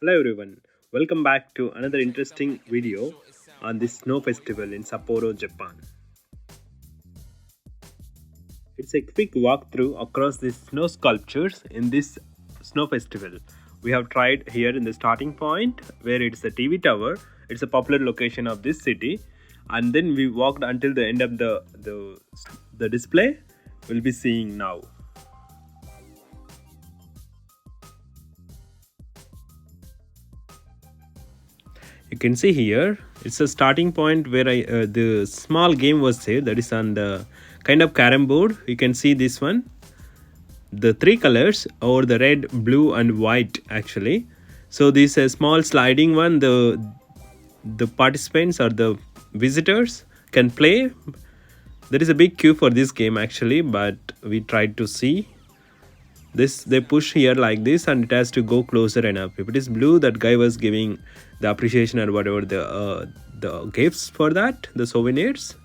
Hello everyone, welcome back to another interesting video on this snow festival in Sapporo, Japan. It's a quick walkthrough across the snow sculptures in this snow festival. We have tried here in the starting point where it's the TV tower. It's a popular location of this city, and then we walked until the end of the display. We'll be seeing now. You can see here it's a starting point where the small game was there, that is on the kind of carom board. You can see this one, the three colors, or the red, blue and white actually. So this small sliding one, the participants or the visitors can play. There is a big queue for this game actually, but we tried to see this. They push here like this and it has to go closer enough. If it is blue, that guy was giving the appreciation or whatever the gifts for that, the souvenirs,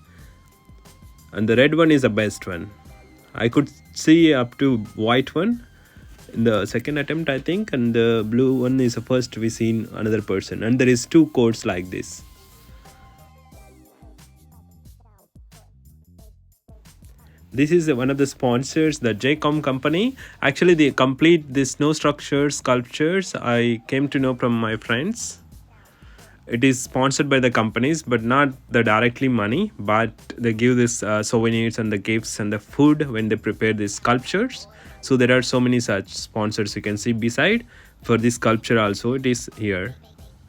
and the red one is the best one. I could see up to white one in the second attempt, I think, and the blue one is the first we seen another person, and there is two codes like this. This is one of the sponsors, the JCOM company. Actually, they complete the snow structures, sculptures. I came to know from my friends. It is sponsored by the companies, but not the directly money, but they give this souvenirs and the gifts and the food when they prepare these sculptures. So there are so many such sponsors. You can see beside for this sculpture also, it is here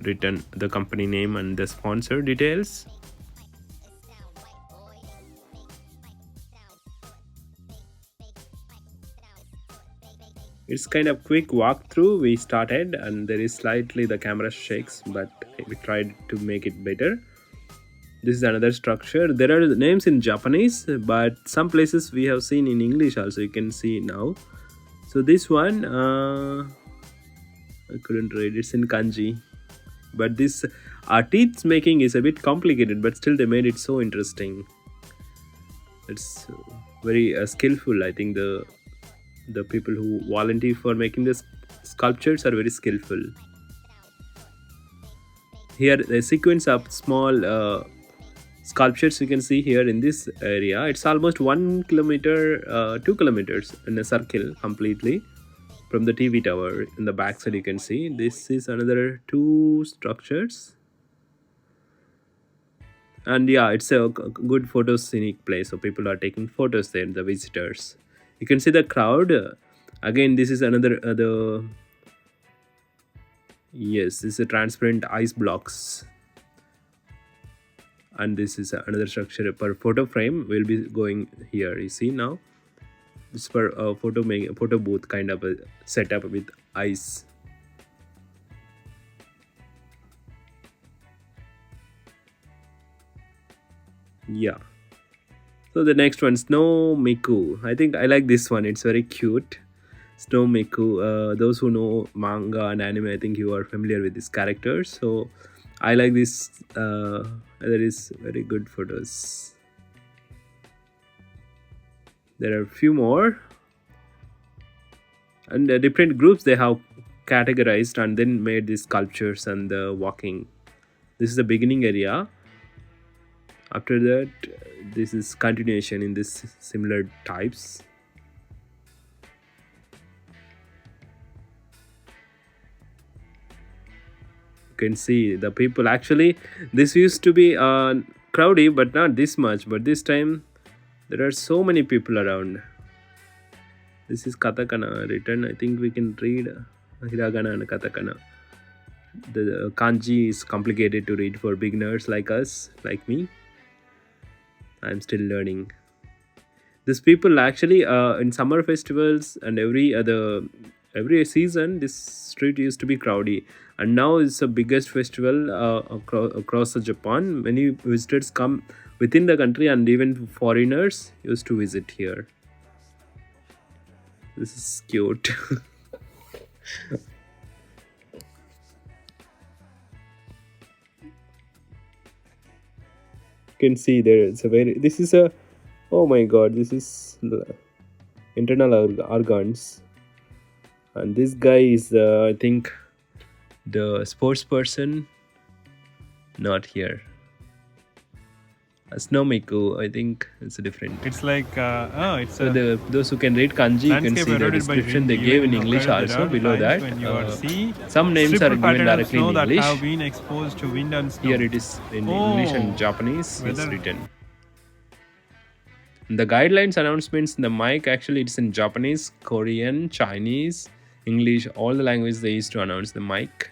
written the company name and the sponsor details. It's kind of quick walkthrough. We started and there is slightly the camera shakes, but we tried to make it better. This is another structure. There are names in Japanese, but some places we have seen in English also. You can see now. So this one, I couldn't read. It's in kanji, but this teeth making is a bit complicated, but still they made it so interesting. It's very skillful. I think the people who volunteer for making the sculptures are very skillful. Here the sequence of small sculptures you can see here in this area. It's almost 1 kilometer, 2 kilometers in a circle completely from the TV tower. In the back side you can see this is another two structures, and yeah, it's a good photo scenic place, so people are taking photos there, the visitors. You can see the crowd. Again, this is another yes, this is a transparent ice blocks, and this is another structure per photo frame. We'll be going here. You see now, this for a photo booth kind of a setup with ice. Yeah. So the next one, Snow Miku. I think I like this one. It's very cute. Snow Miku. Those who know manga and anime, I think you are familiar with this character. So I like this. There is very good photos. There are a few more, and different groups they have categorized and then made these sculptures and the walking. This is the beginning area. After that, this is continuation in this similar types. You can see the people actually, this used to be crowdy but not this much, but this time there are so many people around. This is katakana written. I think we can read hiragana and katakana. The kanji is complicated to read for beginners like us, like me. I'm still learning. These people actually in summer festivals and every season this street used to be crowdy, and now it's the biggest festival across the Japan. Many visitors come within the country and even foreigners used to visit here. This is cute. You can see there it's a very, this is a, oh my god, this is the internal organs, and this guy is I think The sports person, not here. Snowmiku, I think it's different. It's like it's So a those who can read kanji, you can landscape see the eroded by description wind. they gave Even in English Hokkaido, there also are below times that. when you see Some names are triple given pattern of directly in snow that English. have been exposed to wind and snow. Here it is in English and Japanese. It's Weather. written. The guidelines announcements in the mic, actually it's in Japanese, Korean, Chinese, English, all the languages they used to announce the mic.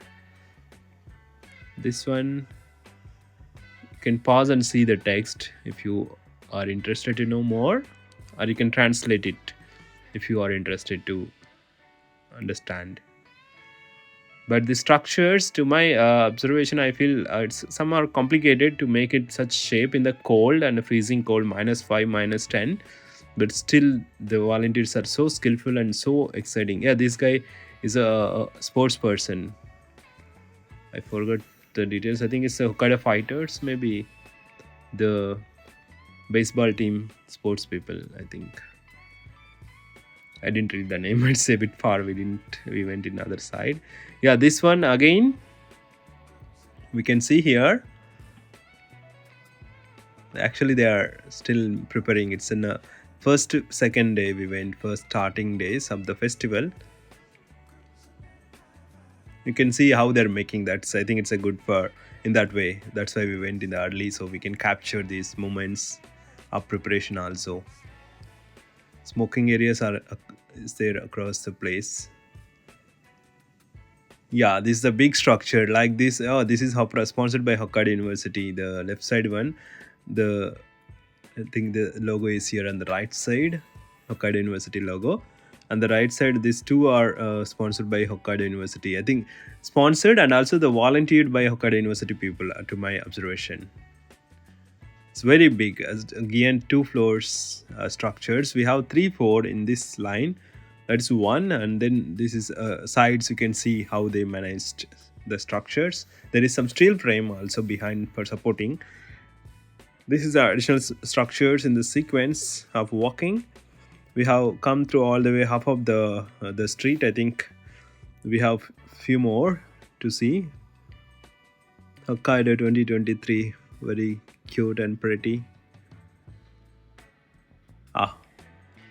This one, you can pause and see the text if you are interested to know more, or you can translate it if you are interested to understand. But the structures, to my observation, I feel some are complicated to make it such shape in the cold and the freezing cold, -5, -10. But still, the volunteers are so skillful and so exciting. Yeah, this guy is a sports person. I forgot the details. I think it's the Hokkaido Fighters, maybe the baseball team sports people, I think. I didn't read the name. It's a bit far. We went in the other side. Yeah, this one again, we can see here. Actually, they are still preparing. It's in the first, second day we went, first starting days of the festival. You can see how they're making that. I think it's a good for in that way. That's why we went in the early, so we can capture these moments of preparation also. Smoking areas is there across the place. Yeah, this is a big structure like this. Oh, this is sponsored by Hokkaido University. The left side one, I think the logo is here on the right side, Hokkaido University logo. On the right side, these two are sponsored by Hokkaido University. I think sponsored and also the volunteered by Hokkaido University people, to my observation. It's very big. Again, 2 floors structures. We have 3, 4 in this line. That's one, and then this is sides. You can see how they managed the structures. There is some steel frame also behind for supporting. This is our additional structures in the sequence of walking. We have come through all the way half of the street. I think we have few more to see. Hokkaido 2023, very cute and pretty.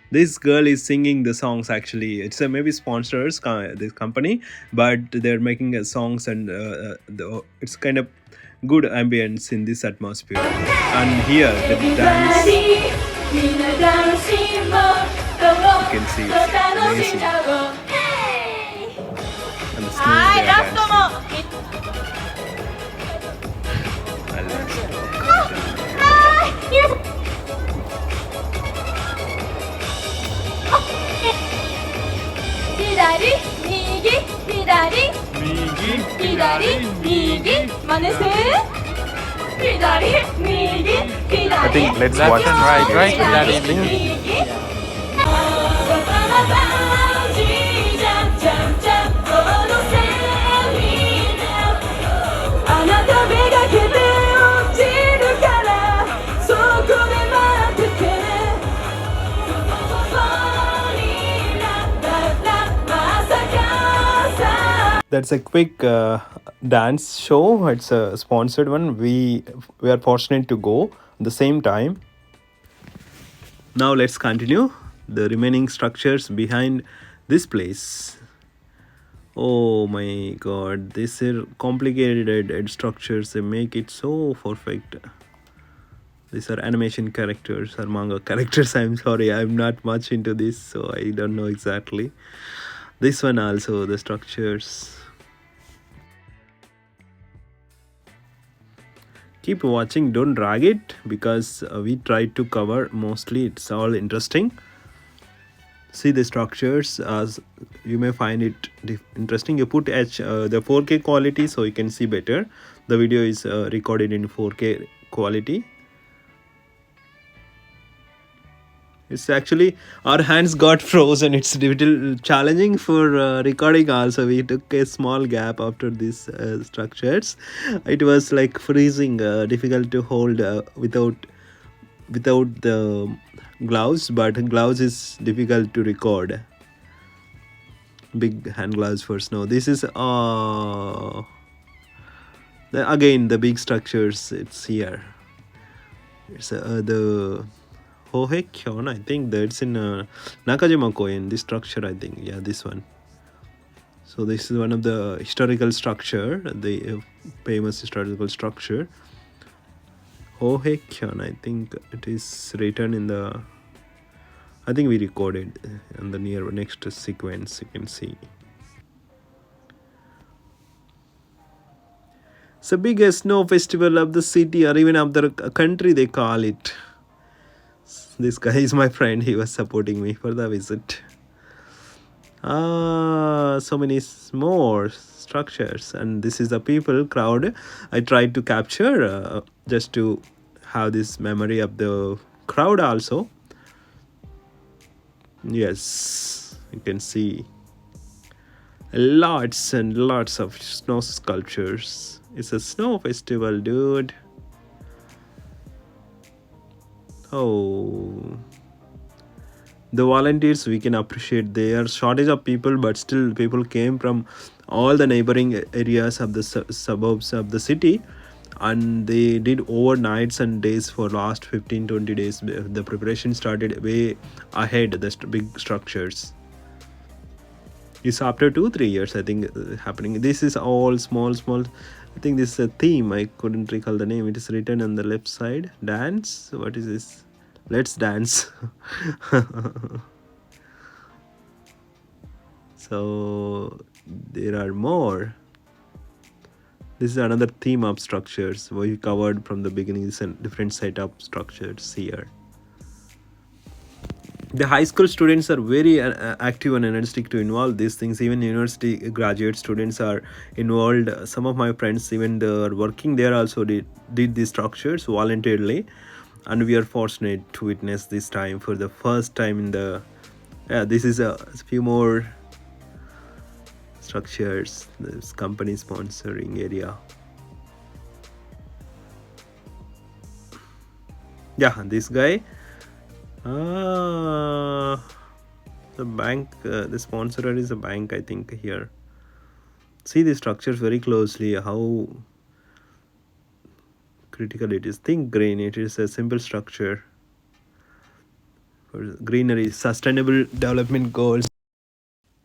This girl is singing the songs. Actually, it's maybe sponsors this company, but they're making songs, and it's kind of good ambience in this atmosphere. And here the dance, you can see it's amazing. And the snow they are dancing. I think let's watch and right. That's a quick dance show. It's a sponsored one. We are fortunate to go at the same time. Now let's continue the remaining structures behind this place. Oh my god, these are complicated structures. They make it so perfect. These are animation characters or manga characters. I'm sorry, I'm not much into this, so I don't know exactly. This one also, the structures. Keep watching, don't drag it, because we tried to cover mostly. It's all interesting. See the structures, as you may find it interesting. You put the 4K quality so you can see better. The video is recorded in 4K quality. It's actually, our hands got frozen. It's a little challenging for recording also. We took a small gap after these structures. It was like freezing, difficult to hold without the gloves, but gloves is difficult to record. big hand gloves for snow. This is again the big structures. It's here. It's the Hohekyon. I think that's in Nakajima Koen. This structure, I think, yeah, this one. So this is one of the historical structure, the famous historical structure. Hohekyon, I think it is written in the. I think we recorded in the next sequence. You can see. It's the biggest snow festival of the city or even of the country, they call it. This guy is my friend. He was supporting me for the visit. So many more structures, and this is the people crowd I tried to capture just to have this memory of the crowd also. Yes, you can see lots and lots of snow sculptures. It's a snow festival, dude. Oh, the volunteers, we can appreciate. There are shortage of people, but still people came from all the neighboring areas of the suburbs of the city, and they did overnights and days for last 15-20 days. The preparation started way ahead, the big structures. It's after 2-3 years, I think, happening. This is all small. I think this is a theme. I couldn't recall the name. It is written on the left side. Dance. What is this? Let's dance. So there are more. This is another theme of structures we covered from the beginning. This is a different set of structures here. The high school students are very active and energetic to involve these things. Even university graduate students are involved. Some of my friends, even they are working there, also did these structures voluntarily, and we are fortunate to witness this time for the first time in the. This is a few more structures. This company sponsoring area. Yeah, this guy. The bank, the sponsor is a bank, I think, here. See the structures very closely, how critical it is. Think green, it is a simple structure for greenery, sustainable development goals.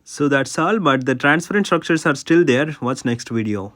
So that's all, but the transparent structures are still there. What's next video?